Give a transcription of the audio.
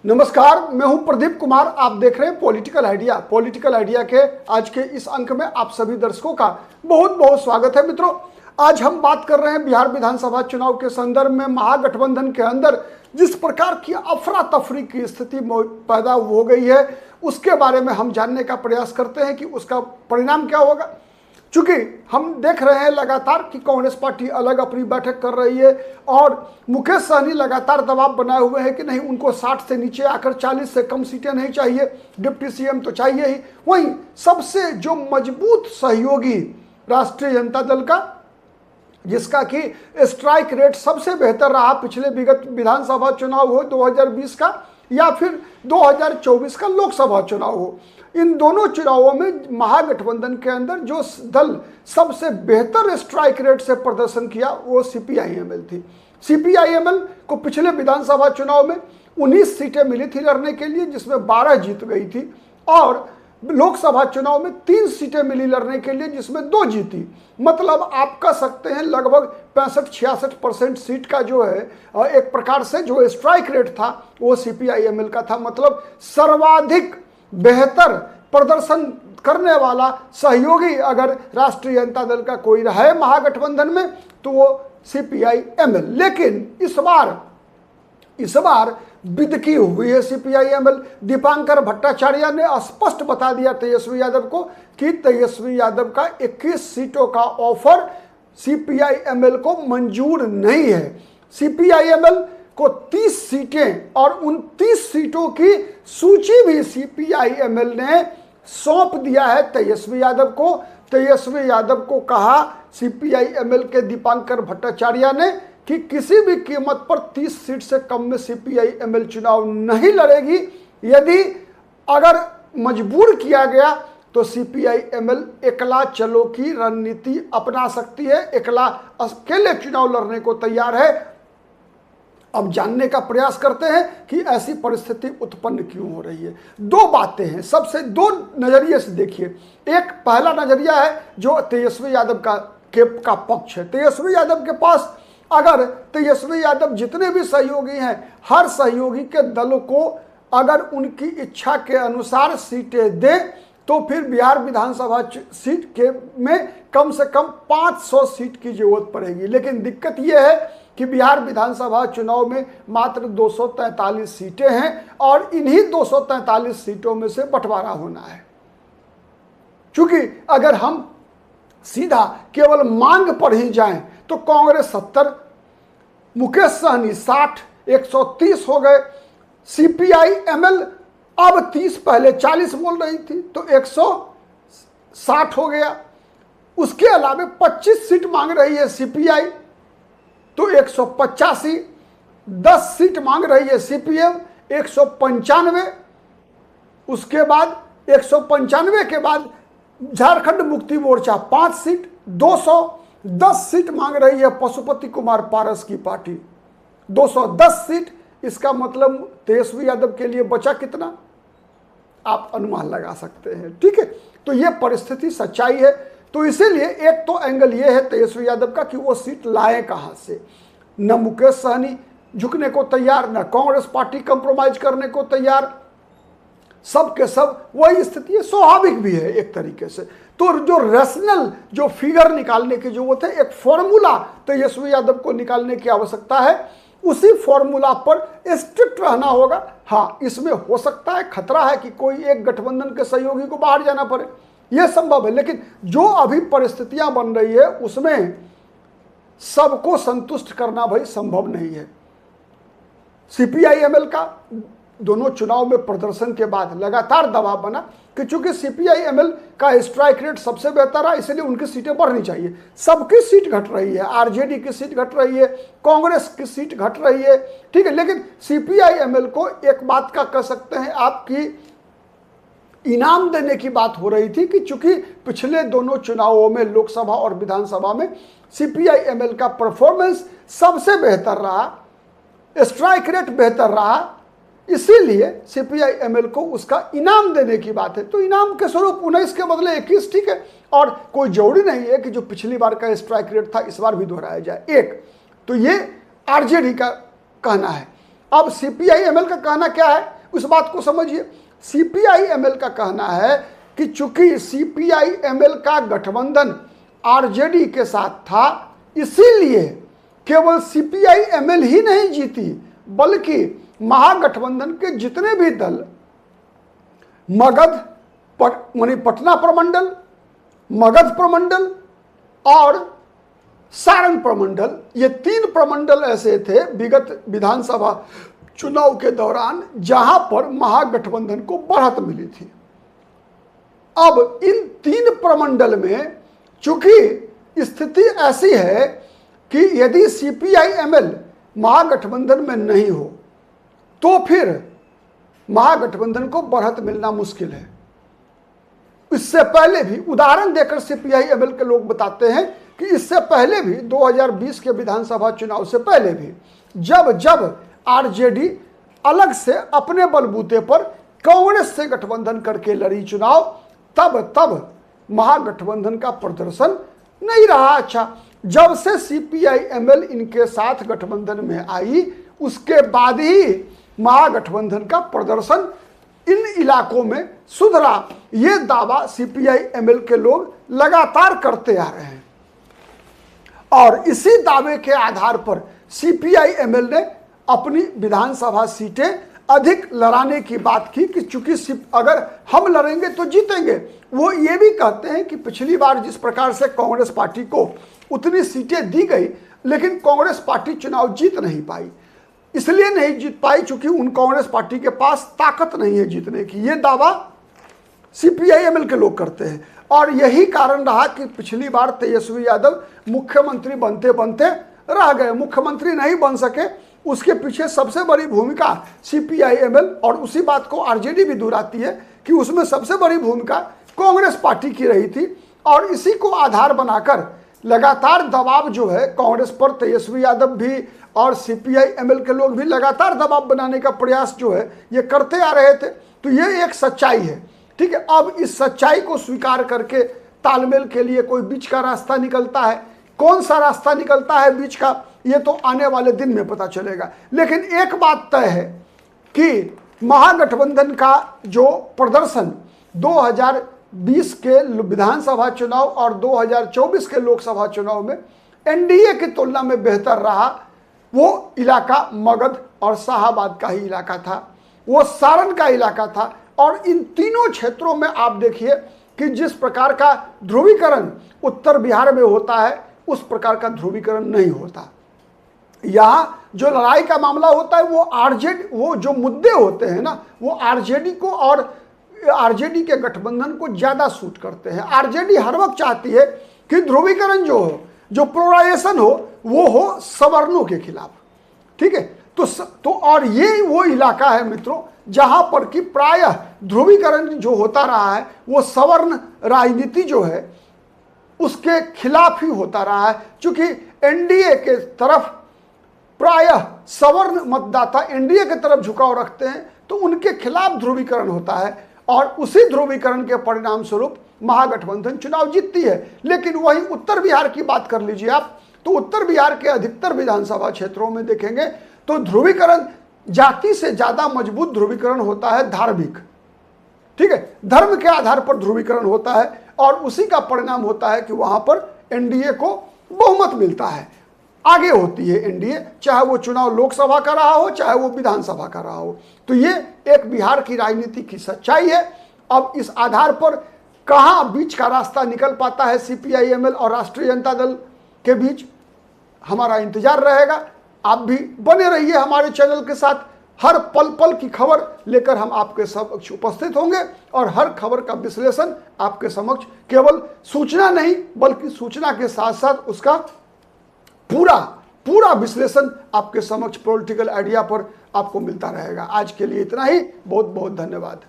नमस्कार, मैं हूं प्रदीप कुमार। आप देख रहे हैं पॉलिटिकल आइडिया। पॉलिटिकल आइडिया के आज के इस अंक में आप सभी दर्शकों का बहुत बहुत स्वागत है। मित्रों, आज हम बात कर रहे हैं बिहार विधानसभा चुनाव के संदर्भ में महागठबंधन के अंदर जिस प्रकार की अफरा तफरी की स्थिति पैदा हो गई है, उसके बारे में हम जानने का प्रयास करते हैं कि उसका परिणाम क्या होगा। चूंकि हम देख रहे हैं लगातार कि कांग्रेस पार्टी अलग अपनी बैठक कर रही है और मुकेश सहनी लगातार दबाव बनाए हुए हैं कि नहीं, उनको 60 से नीचे आकर 40 से कम सीटें नहीं चाहिए, डिप्टी सीएम तो चाहिए ही। वहीं सबसे जो मजबूत सहयोगी राष्ट्रीय जनता दल का, जिसका कि स्ट्राइक रेट सबसे बेहतर रहा पिछले विगत विधानसभा चुनाव हो 2020 का या फिर 2024 का लोकसभा चुनाव हो, इन दोनों चुनावों में महागठबंधन के अंदर जो दल सबसे बेहतर स्ट्राइक रेट से प्रदर्शन किया वो सीपीआईएमएल थी। सीपीआईएमएल को पिछले विधानसभा चुनाव में 19 सीटें मिली थी लड़ने के लिए, जिसमें 12 जीत गई थी, और लोकसभा चुनाव में 3 सीटें मिली लड़ने के लिए, जिसमें 2 जीती। मतलब आप कह सकते हैं लगभग 65-66% सीट का जो है एक प्रकार से जो स्ट्राइक रेट था वो सीपीआईएमएल का था। मतलब सर्वाधिक बेहतर प्रदर्शन करने वाला सहयोगी अगर राष्ट्रीय जनता दल का कोई रहा है महागठबंधन में तो वो सीपीआईएमएल। लेकिन इस बार बिदकी हुई है सीपीआईएमएल। दीपांकर भट्टाचार्य ने स्पष्ट बता दिया तेजस्वी यादव को कि तेजस्वी यादव का 21 सीटों का ऑफर सीपीआईएमएल को मंजूर नहीं है। सीपीआईएमएल को 30 सीटें और उन 30 सीटों की सूची भी सीपीआईएमएल ने सौंप दिया है तेजस्वी यादव को। तेजस्वी यादव को कहा सीपीआईएमएल के दीपांकर भट्टाचार्य ने कि किसी भी कीमत पर 30 सीट से कम में सीपीआईएमएल चुनाव नहीं लड़ेगी। यदि अगर मजबूर किया गया तो सीपीआईएमएल एकला चलो की रणनीति अपना सकती है, एकला अकेले चुनाव लड़ने को तैयार है। अब जानने का प्रयास करते हैं कि ऐसी परिस्थिति उत्पन्न क्यों हो रही है। 2 बातें हैं, सबसे 2 नजरिए से देखिए। एक पहला नजरिया है जो तेजस्वी यादव का पक्ष है। तेजस्वी यादव के पास अगर तेजस्वी यादव जितने भी सहयोगी हैं, हर सहयोगी के दल को अगर उनकी इच्छा के अनुसार सीटें दे तो फिर बिहार विधानसभा सीट के में कम से कम 500 सीट की जरूरत पड़ेगी। लेकिन दिक्कत यह है कि बिहार विधानसभा चुनाव में मात्र 243 सीटें हैं और इन्हीं 243 सीटों में से बंटवारा होना है। क्योंकि अगर हम सीधा केवल मांग पर ही जाएं तो कांग्रेस 70, मुकेश सहनी 60, 130 हो गए। सीपीआईएमएल अब 30, पहले 40 बोल रही थी तो 160 हो गया। उसके अलावा 25 सीट मांग रही है सीपीआई तो 185, 10 सीट मांग रही है सीपीएम 195, उसके बाद 195 के बाद झारखंड मुक्ति मोर्चा 5 सीट 210 सीट मांग रही है पशुपति कुमार पारस की पार्टी 210 सीट। इसका मतलब तेजस्वी यादव के लिए बचा कितना, आप अनुमान लगा सकते हैं। ठीक है, तो ये परिस्थिति सच्चाई है। तो इसीलिए एक तो एंगल ये है तेजस्वी यादव का कि वो सीट लाए कहां से। न मुकेश सहनी झुकने को तैयार, न कांग्रेस पार्टी कंप्रोमाइज करने को तैयार, सब के सब वही स्थिति है। स्वाभाविक भी है एक तरीके से। तो जो रैशनल जो फिगर निकालने की जरूरत है, एक फॉर्मूला तेजस्वी यादव को निकालने की आवश्यकता है। उसी फॉर्मूला पर स्ट्रिक्ट रहना होगा। हाँ, इसमें हो सकता है, खतरा है कि कोई एक गठबंधन के सहयोगी को बाहर जाना पड़े, यह संभव है। लेकिन जो अभी परिस्थितियां बन रही है उसमें सबको संतुष्ट करना भाई संभव नहीं है। सीपीआईएमएल का दोनों चुनाव में प्रदर्शन के बाद लगातार दबाव बना कि चूंकि सीपीआईएमएल का स्ट्राइक रेट सबसे बेहतर है, इसलिए उनकी सीटें बढ़नी चाहिए। सबकी सीट घट रही है, आरजेडी की सीट घट रही है, कांग्रेस की सीट घट रही है, ठीक है। लेकिन सीपीआईएमएल को एक बात का कह सकते हैं आपकी इनाम देने की बात हो रही थी कि चूंकि पिछले दोनों चुनावों में लोकसभा और विधानसभा में सीपीआईएमएल का परफॉर्मेंस सबसे बेहतर रहा, स्ट्राइक रेट बेहतर रहा, इसीलिए सीपीआईएमएल को उसका इनाम देने की बात है। तो इनाम के स्वरूप 19 के बदले 21, ठीक है। और कोई जरूरी नहीं है कि जो पिछली बार का स्ट्राइक रेट था इस बार भी दोहराया जाए। एक तो ये आरजेडी का कहना है। अब सीपीआईएमएल का कहना क्या है, उस बात को समझिए। सीपीआई-एमएल का कहना है कि चूंकि सीपीआई-एमएल का गठबंधन आरजेडी के साथ था, इसीलिए केवल सीपीआई-एमएल ही नहीं जीती, बल्कि महागठबंधन के जितने भी दल मगध पटना प्रमंडल, मगध प्रमंडल और सारण प्रमंडल, ये 3 प्रमंडल ऐसे थे विगत विधानसभा चुनाव के दौरान जहां पर महागठबंधन को बढ़त मिली थी। अब इन 3 प्रमंडल में चूंकि स्थिति ऐसी है कि यदि सीपीआई-एमएल महागठबंधन में नहीं हो तो फिर महागठबंधन को बढ़त मिलना मुश्किल है। इससे पहले भी उदाहरण देकर सीपीआई-एमएल के लोग बताते हैं कि इससे पहले भी 2020 के विधानसभा चुनाव से पहले भी जब आरजेडी अलग से अपने बलबूते पर कांग्रेस से गठबंधन करके लड़ी चुनाव, तब महागठबंधन का प्रदर्शन नहीं रहा अच्छा। जब से सीपीआई-एमएल इनके साथ गठबंधन में आई, उसके बाद ही महागठबंधन का प्रदर्शन इन इलाकों में सुधरा। ये दावा सीपीआई-एमएल के लोग लगातार करते आ रहे हैं और इसी दावे के आधार पर सीपीआई-एमएल ने अपनी विधानसभा सीटें अधिक लड़ाने की बात की कि चूंकि अगर हम लड़ेंगे तो जीतेंगे। वो ये भी कहते हैं कि पिछली बार जिस प्रकार से कांग्रेस पार्टी को उतनी सीटें दी गई, लेकिन कांग्रेस पार्टी चुनाव जीत नहीं पाई। इसलिए नहीं जीत पाई चूंकि उन कांग्रेस पार्टी के पास ताकत नहीं है जीतने की। ये दावा सीपीआई-एमएल के लोग करते हैं और यही कारण रहा कि पिछली बार तेजस्वी यादव मुख्यमंत्री बनते बनते रह गए, मुख्यमंत्री नहीं बन सके। उसके पीछे सबसे बड़ी भूमिका सीपीआई-एमएल, और उसी बात को आरजेडी भी दोहराती है कि उसमें सबसे बड़ी भूमिका कांग्रेस पार्टी की रही थी। और इसी को आधार बनाकर लगातार दबाव जो है कांग्रेस पर, तेजस्वी यादव भी और सीपीआई-एमएल के लोग भी लगातार दबाव बनाने का प्रयास जो है ये करते आ रहे थे। तो ये एक सच्चाई है, ठीक है। अब इस सच्चाई को स्वीकार करके तालमेल के लिए कोई बीच का रास्ता निकलता है। कौन सा रास्ता निकलता है बीच का, ये तो आने वाले दिन में पता चलेगा। लेकिन एक बात तय है कि महागठबंधन का जो प्रदर्शन 2020 के विधानसभा चुनाव और 2024 के लोकसभा चुनाव में एनडीए की तुलना में बेहतर रहा। वो इलाका मगध और शाहाबाद का ही इलाका था, वो सारण का इलाका था। और इन तीनों क्षेत्रों में आप देखिए कि जिस प्रकार का ध्रुवीकरण उत्तर बिहार में होता है, उस प्रकार का ध्रुवीकरण नहीं होता। यहाँ जो लड़ाई का मामला होता है वो जो मुद्दे होते हैं ना, वो आरजेडी को और आरजेडी के गठबंधन को ज्यादा सूट करते हैं। आरजेडी हर वक्त चाहती है कि ध्रुवीकरण जो हो, जो पोलराइजेशन हो, वो हो सवर्णों के खिलाफ, ठीक है। तो और ये वो इलाका है मित्रों जहां पर कि प्रायः ध्रुवीकरण जो होता रहा है वो सवर्ण राजनीति जो है उसके खिलाफ ही होता रहा है। क्योंकि एनडीए के तरफ प्रायः सवर्ण मतदाता एनडीए के तरफ झुकाव रखते हैं, तो उनके खिलाफ ध्रुवीकरण होता है और उसी ध्रुवीकरण के परिणाम स्वरूप महागठबंधन चुनाव जीतती है। लेकिन वही उत्तर बिहार की बात कर लीजिए आप, तो उत्तर बिहार के अधिकतर विधानसभा क्षेत्रों में देखेंगे तो ध्रुवीकरण जाति से ज्यादा मजबूत ध्रुवीकरण होता है धार्मिक, ठीक है। धर्म के आधार पर ध्रुवीकरण होता है और उसी का परिणाम होता है कि वहां पर एनडीए को बहुमत मिलता है, आगे होती है एनडीए, चाहे वो चुनाव लोकसभा का रहा हो चाहे वो विधानसभा का रहा हो। तो ये एक बिहार की राजनीति की सच्चाई है। अब इस आधार पर कहां बीच का रास्ता निकल पाता है सीपीआई-एमएल और राष्ट्रीय जनता दल के बीच, हमारा इंतजार रहेगा। आप भी बने रहिए हमारे चैनल के साथ। हर पल पल की खबर लेकर हम आपके समक्ष उपस्थित होंगे और हर खबर का विश्लेषण आपके समक्ष, केवल सूचना नहीं बल्कि सूचना के साथ साथ उसका पूरा विश्लेषण आपके समक्ष पॉलिटिकल आइडिया पर आपको मिलता रहेगा। आज के लिए इतना ही, बहुत बहुत धन्यवाद।